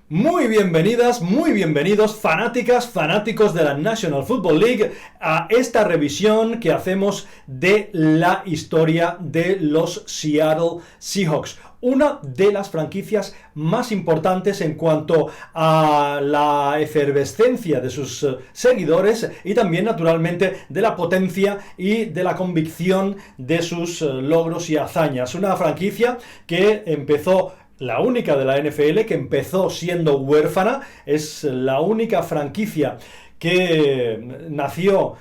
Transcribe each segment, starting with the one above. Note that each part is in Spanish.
Muy bienvenidas, muy bienvenidos, fanáticas, fanáticos de la National Football League, a esta revisión que hacemos de la historia de los Seattle Seahawks. Una de las franquicias más importantes en cuanto a la efervescencia de sus seguidores y también, naturalmente, de la potencia y de la convicción de sus logros y hazañas. Una franquicia que empezó, la única de la NFL que empezó siendo huérfana, es la única franquicia que nació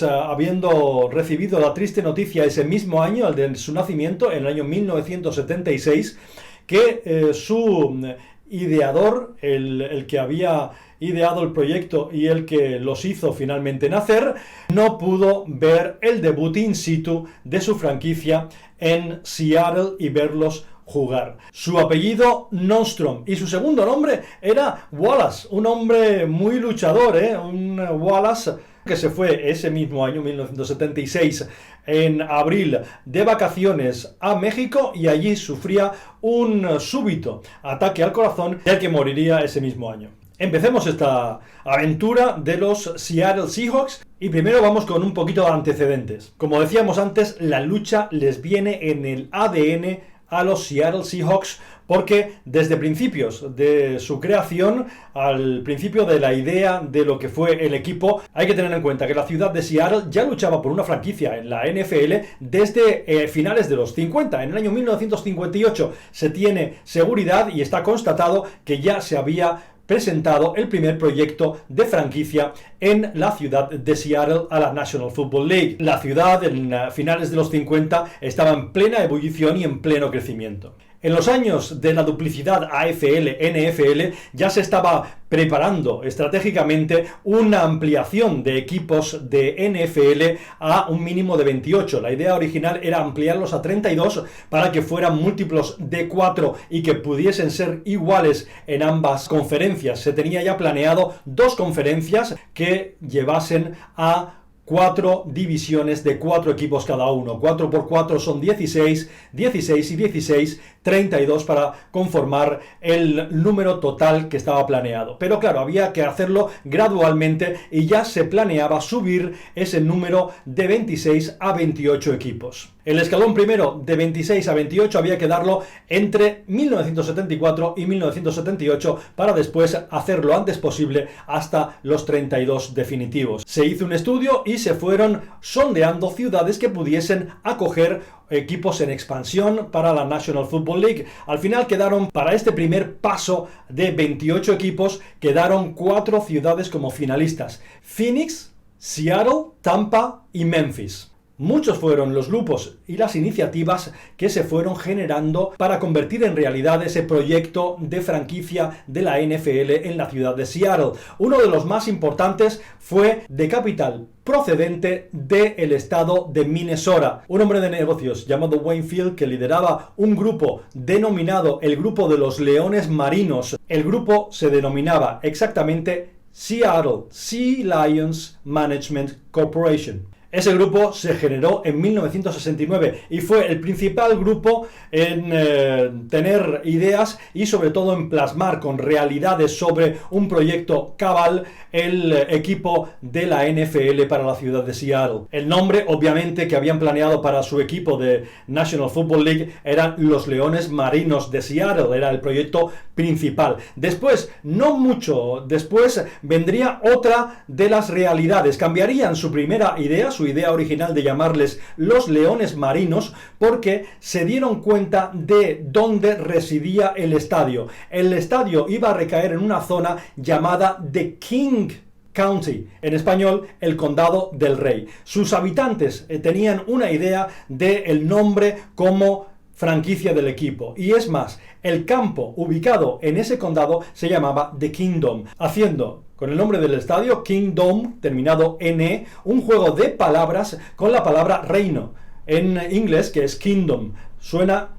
habiendo recibido la triste noticia ese mismo año, el de su nacimiento, en el año 1976, que su ideador, el que había ideado el proyecto y el que los hizo finalmente nacer, no pudo ver el debut in situ de su franquicia en Seattle y verlos jugar. Su apellido Nordstrom y su segundo nombre era Wallace, un hombre muy luchador, un Wallace que se fue ese mismo año, 1976, en abril, de vacaciones a México, y allí sufría un súbito ataque al corazón, del que moriría ese mismo año. Empecemos esta aventura de los Seattle Seahawks y primero vamos con un poquito de antecedentes. Como decíamos antes, la lucha les viene en el ADN a los Seattle Seahawks, porque desde principios de su creación, al principio de la idea de lo que fue el equipo, hay que tener en cuenta que la ciudad de Seattle ya luchaba por una franquicia en la NFL desde finales de los 50. En el año 1958 se tiene seguridad y está constatado que ya se había presentado el primer proyecto de franquicia en la ciudad de Seattle a la National Football League. La ciudad en finales de los 50 estaba en plena ebullición y en pleno crecimiento. En los años de la duplicidad AFL-NFL ya se estaba preparando estratégicamente una ampliación de equipos de NFL a un mínimo de 28. La idea original era ampliarlos a 32 para que fueran múltiplos de 4 y que pudiesen ser iguales en ambas conferencias. Se tenía ya planeado 2 conferencias que llevasen a 4 divisiones de 4 equipos cada uno. 4 por 4 son 16, 16 y 16, 32 para conformar el número total que estaba planeado. Pero claro, había que hacerlo gradualmente y ya se planeaba subir ese número de 26 a 28 equipos. El escalón primero de 26 a 28 había que darlo entre 1974 y 1978 para después hacerlo antes posible hasta los 32 definitivos. Se hizo un estudio y se fueron sondeando ciudades que pudiesen acoger equipos en expansión para la National Football League. Al final quedaron, para este primer paso de 28 equipos, quedaron 4 ciudades como finalistas: Phoenix, Seattle, Tampa y Memphis. Muchos fueron los grupos y las iniciativas que se fueron generando para convertir en realidad ese proyecto de franquicia de la NFL en la ciudad de Seattle. Uno de los más importantes fue The Capital, procedente del estado de Minnesota. Un hombre de negocios llamado Wayne Field, que lideraba un grupo denominado el Grupo de los Leones Marinos. El grupo se denominaba exactamente Seattle Sea Lions Management Corporation. Ese grupo se generó en 1969 y fue el principal grupo en tener ideas y sobre todo en plasmar con realidades sobre un proyecto cabal el equipo de la NFL para la ciudad de Seattle. El nombre, obviamente, que habían planeado para su equipo de National Football League eran los Leones Marinos de Seattle, era el proyecto principal. Después, no mucho después, vendría otra de las realidades. Cambiarían su primera idea, su idea original de llamarles los Leones Marinos, porque se dieron cuenta de dónde residía el estadio. El estadio iba a recaer en una zona llamada The King County, en español, el Condado del Rey. Sus habitantes tenían una idea del nombre como franquicia del equipo, y es más, el campo ubicado en ese condado se llamaba The Kingdom, haciendo con el nombre del estadio, Kingdom, terminado N, un juego de palabras con la palabra reino en inglés, que es kingdom. Suena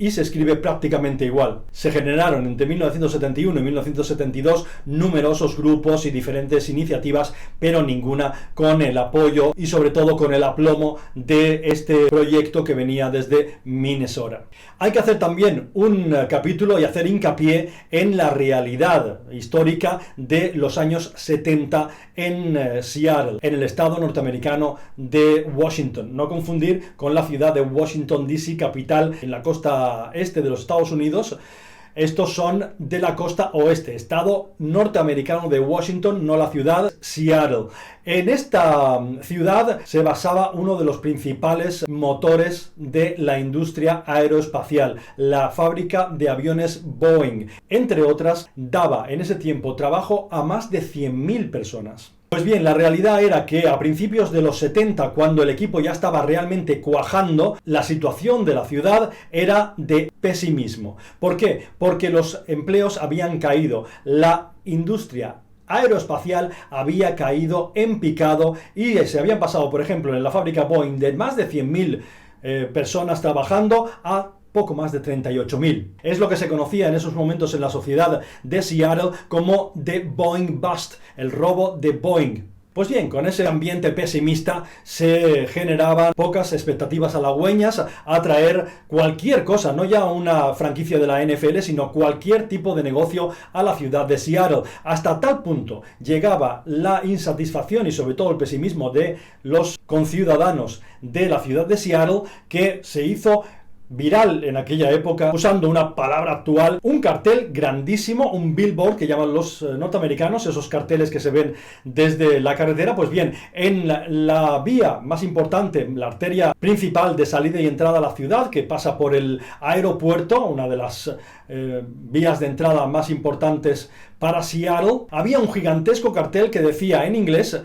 y se escribe prácticamente igual. Se generaron entre 1971 y 1972 numerosos grupos y diferentes iniciativas, pero ninguna con el apoyo y sobre todo con el aplomo de este proyecto que venía desde Minnesota. Hay que hacer también un capítulo y hacer hincapié en la realidad histórica de los años 70 en Seattle, en el estado norteamericano de Washington. No confundir con la ciudad de Washington DC, capital en la costa este de los Estados Unidos. Estos son de la costa oeste, estado norteamericano de Washington, no la ciudad Seattle. En esta ciudad se basaba uno de los principales motores de la industria aeroespacial, la fábrica de aviones Boeing. Entre otras, daba en ese tiempo trabajo a más de 100.000 personas. Pues bien, la realidad era que a principios de los 70, cuando el equipo ya estaba realmente cuajando, la situación de la ciudad era de pesimismo. ¿Por qué? Porque los empleos habían caído, la industria aeroespacial había caído en picado y se habían pasado, por ejemplo, en la fábrica Boeing de más de 100.000 personas trabajando a poco más de 38.000. Es lo que se conocía en esos momentos en la sociedad de Seattle como The Boeing Bust, el robo de Boeing. Pues bien, con ese ambiente pesimista se generaban pocas expectativas halagüeñas a traer cualquier cosa, no ya una franquicia de la NFL, sino cualquier tipo de negocio a la ciudad de Seattle. Hasta tal punto llegaba la insatisfacción y sobre todo el pesimismo de los conciudadanos de la ciudad de Seattle que se hizo viral en aquella época, usando una palabra actual, un cartel grandísimo, un billboard que llaman los norteamericanos, esos carteles que se ven desde la carretera. Pues bien, en la vía más importante, la arteria principal de salida y entrada a la ciudad, que pasa por el aeropuerto, una de las vías de entrada más importantes para Seattle, había un gigantesco cartel que decía en inglés: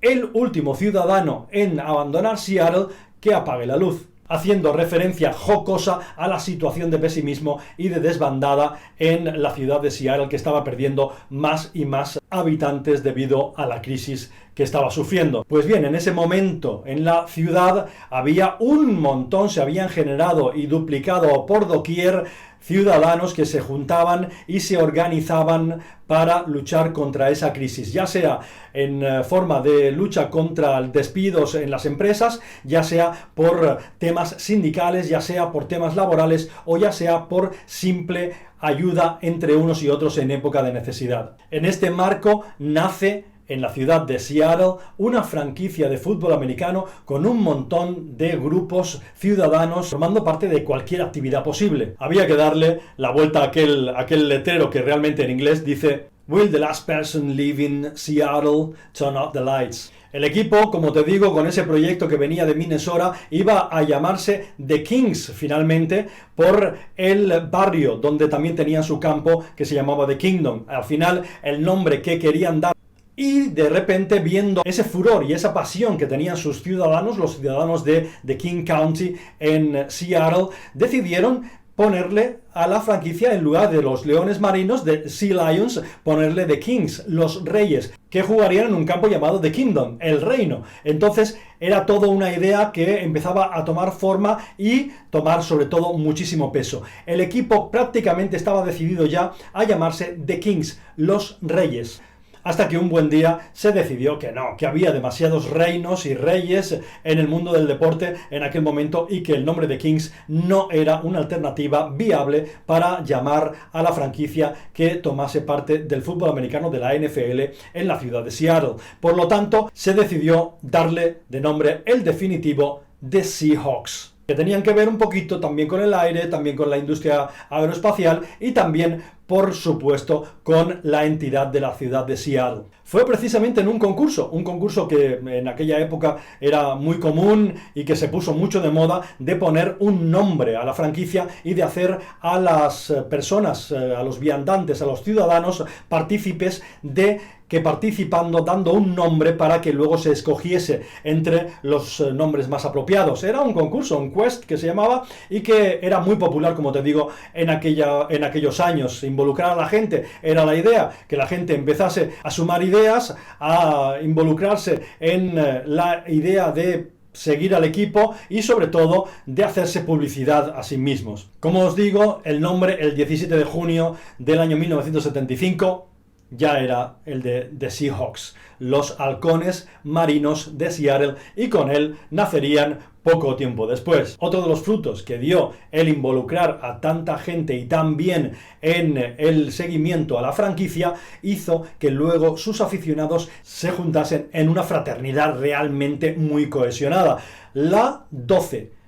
el último ciudadano en abandonar Seattle, que apague la luz, haciendo referencia jocosa a la situación de pesimismo y de desbandada en la ciudad de Seattle, que estaba perdiendo más y más habitantes debido a la crisis que estaba sufriendo. Pues bien, en ese momento en la ciudad había un montón, se habían generado y duplicado por doquier ciudadanos que se juntaban y se organizaban para luchar contra esa crisis, ya sea en forma de lucha contra despidos en las empresas, ya sea por temas sindicales, ya sea por temas laborales o ya sea por simple ayuda entre unos y otros en época de necesidad. En este marco nace en la ciudad de Seattle una franquicia de fútbol americano con un montón de grupos ciudadanos formando parte de cualquier actividad posible. Había que darle la vuelta a aquel letrero que realmente en inglés dice: "Will the last person leaving Seattle turn off the lights?". El equipo, como te digo, con ese proyecto que venía de Minnesota, iba a llamarse The Kings, finalmente, por el barrio donde también tenían su campo, que se llamaba The Kingdom. Al final, el nombre que querían dar. Y de repente, viendo ese furor y esa pasión que tenían sus ciudadanos, los ciudadanos de King County en Seattle, decidieron ponerle a la franquicia, en lugar de los Leones Marinos, de Sea Lions, ponerle The Kings, los Reyes, que jugarían en un campo llamado The Kingdom, el Reino. Entonces era toda una idea que empezaba a tomar forma y tomar sobre todo muchísimo peso. El equipo prácticamente estaba decidido ya a llamarse The Kings, los Reyes. Hasta que un buen día se decidió que no, que había demasiados reinos y reyes en el mundo del deporte en aquel momento y que el nombre de Kings no era una alternativa viable para llamar a la franquicia que tomase parte del fútbol americano de la NFL en la ciudad de Seattle. Por lo tanto, se decidió darle de nombre el definitivo The Seahawks, que tenían que ver un poquito también con el aire, también con la industria aeroespacial y también, por supuesto, con la entidad de la ciudad de Seattle. Fue precisamente en un concurso que en aquella época era muy común y que se puso mucho de moda, de poner un nombre a la franquicia y de hacer a las personas, a los viandantes, a los ciudadanos, partícipes de que participando, dando un nombre para que luego se escogiese entre los nombres más apropiados. Era un concurso, un quest que se llamaba, y que era muy popular, como te digo, en aquellos años. Involucrar a la gente era la idea, que la gente empezase a sumar ideas, a involucrarse en la idea de seguir al equipo y sobre todo de hacerse publicidad a sí mismos. Como os digo, el nombre el 17 de junio del año 1975 ya era el de The Seahawks, los halcones marinos de Seattle, y con él nacerían poco tiempo después. Otro de los frutos que dio el involucrar a tanta gente y tan bien en el seguimiento a la franquicia hizo que luego sus aficionados se juntasen en una fraternidad realmente muy cohesionada. La 12.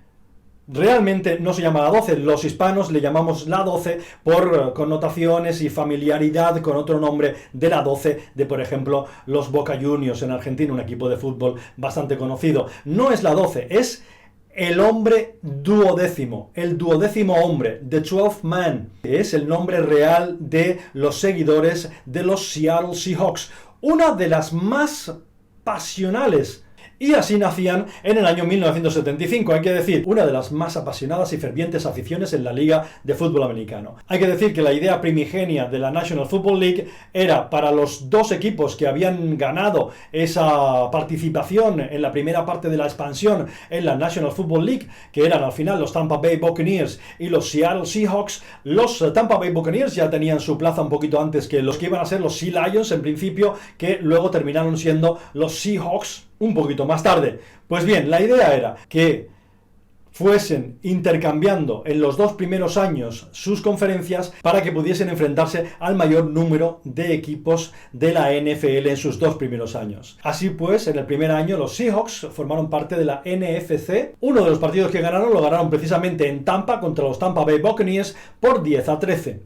Realmente no se llama la 12, los hispanos le llamamos la 12 por connotaciones y familiaridad con otro nombre de la 12 de, por ejemplo, los Boca Juniors en Argentina, un equipo de fútbol bastante conocido. No es la 12, es el hombre duodécimo, el duodécimo hombre, The 12th Man. Es el nombre real de los seguidores de los Seattle Seahawks, una de las más pasionales. Y así nacían en el año 1975, hay que decir, una de las más apasionadas y fervientes aficiones en la Liga de Fútbol Americano. Hay que decir que la idea primigenia de la National Football League era para los dos equipos que habían ganado esa participación en la primera parte de la expansión en la National Football League, que eran al final los Tampa Bay Buccaneers y los Seattle Seahawks. Los Tampa Bay Buccaneers ya tenían su plaza un poquito antes que los que iban a ser los Sea Lions en principio, que luego terminaron siendo los Seahawks un poquito más tarde. Pues bien, la idea era que fuesen intercambiando en los dos primeros años sus conferencias para que pudiesen enfrentarse al mayor número de equipos de la NFL en sus dos primeros años. Así pues, en el primer año los Seahawks formaron parte de la NFC. Uno de los partidos que ganaron lo ganaron precisamente en Tampa contra los Tampa Bay Buccaneers por 10-13.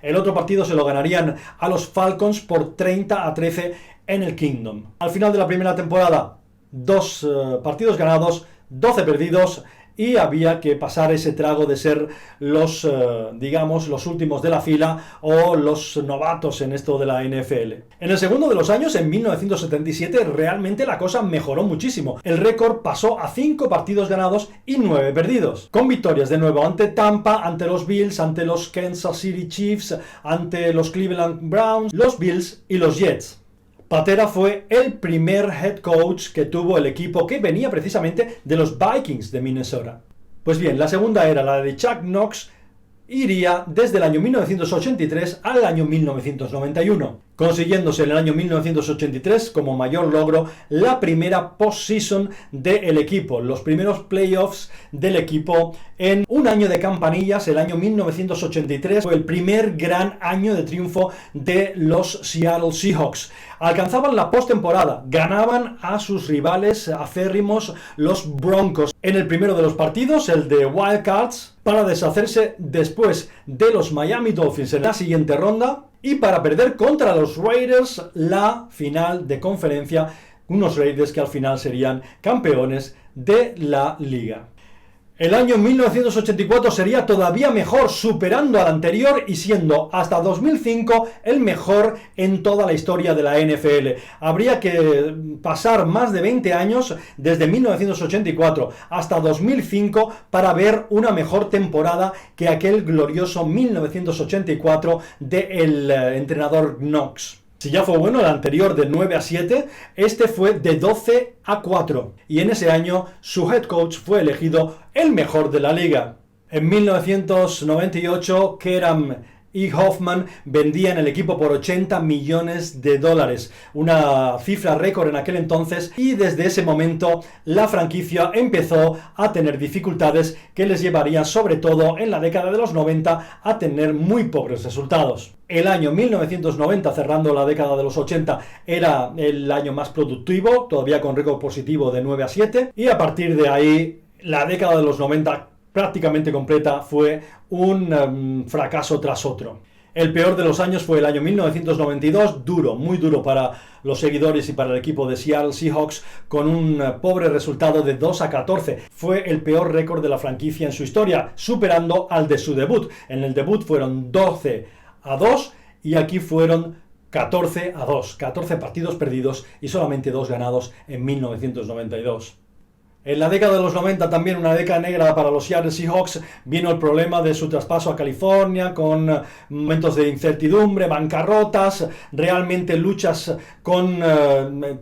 El otro partido se lo ganarían a los Falcons por 30-13 en el Kingdom. Al final de la primera temporada, 2 partidos ganados, 12 perdidos, y había que pasar ese trago de ser los, digamos, los últimos de la fila o los novatos en esto de la NFL. En el segundo de los años, en 1977, realmente la cosa mejoró muchísimo. El récord pasó a 5 partidos ganados y 9 perdidos, con victorias de nuevo ante Tampa, ante los Bills, ante los Kansas City Chiefs, ante los Cleveland Browns, los Bills y los Jets. Patera fue el primer head coach que tuvo el equipo, que venía precisamente de los Vikings de Minnesota. Pues bien, la segunda era la de Chuck Knox, iría desde el año 1983 al año 1991, consiguiéndose en el año 1983 como mayor logro la primera postseason del equipo, los primeros playoffs del equipo en un año de campanillas. El año 1983 fue el primer gran año de triunfo de los Seattle Seahawks. Alcanzaban la postemporada, ganaban a sus rivales acérrimos, los Broncos, en el primero de los partidos, el de Wildcats, para deshacerse después de los Miami Dolphins en la siguiente ronda y para perder contra los Raiders la final de conferencia, unos Raiders que al final serían campeones de la liga. El año 1984 sería todavía mejor, superando al anterior y siendo hasta 2005 el mejor en toda la historia de la NFL. Habría que pasar más de 20 años, desde 1984 hasta 2005, para ver una mejor temporada que aquel glorioso 1984 del entrenador Knox. Si ya fue bueno el anterior de 9-7, este fue de 12-4. Y en ese año su head coach fue elegido el mejor de la liga. En 1998, Kerham y Hoffman vendían el equipo por $80 millones, una cifra récord en aquel entonces, y desde ese momento la franquicia empezó a tener dificultades que les llevarían, sobre todo en la década de los 90, a tener muy pobres resultados. El año 1990, cerrando la década de los 80, era el año más productivo, todavía con récord positivo de 9-7, y a partir de ahí la década de los 90 prácticamente completa fue un fracaso tras otro. El peor de los años fue el año 1992, duro, muy duro para los seguidores y para el equipo de Seattle Seahawks, con un pobre resultado de 2-14. Fue el peor récord de la franquicia en su historia, superando al de su debut. En el debut fueron 12-2 y aquí fueron 14-2, 14 partidos perdidos y solamente 2 ganados en 1992. En la década de los 90, también una década negra para los Seattle Seahawks, vino el problema de su traspaso a California, con momentos de incertidumbre, bancarrotas, realmente luchas con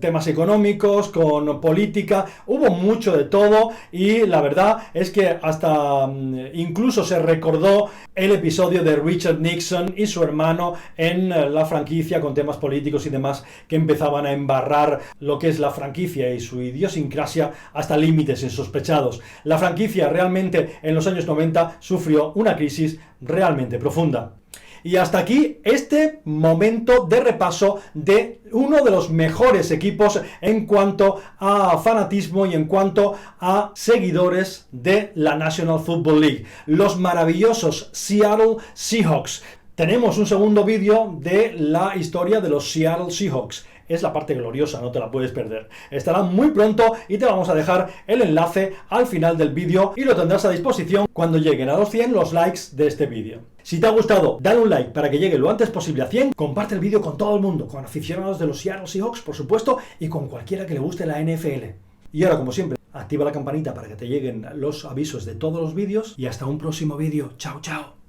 temas económicos, con política, hubo mucho de todo, y la verdad es que hasta incluso se recordó el episodio de Richard Nixon y su hermano en la franquicia, con temas políticos y demás que empezaban a embarrar lo que es la franquicia y su idiosincrasia hasta límites insospechados. La franquicia realmente en los años 90 sufrió una crisis realmente profunda. Y hasta aquí este momento de repaso de uno de los mejores equipos en cuanto a fanatismo y en cuanto a seguidores de la National Football League, los maravillosos Seattle Seahawks. Tenemos un segundo vídeo de la historia de los Seattle Seahawks. Es la parte gloriosa, no te la puedes perder. Estará muy pronto y te vamos a dejar el enlace al final del vídeo y lo tendrás a disposición cuando lleguen a los 100 los likes de este vídeo. Si te ha gustado, dale un like para que llegue lo antes posible a 100, comparte el vídeo con todo el mundo, con aficionados de los Seattle Seahawks, por supuesto, y con cualquiera que le guste la NFL. Y ahora, como siempre, activa la campanita para que te lleguen los avisos de todos los vídeos y hasta un próximo vídeo. Chao, chao.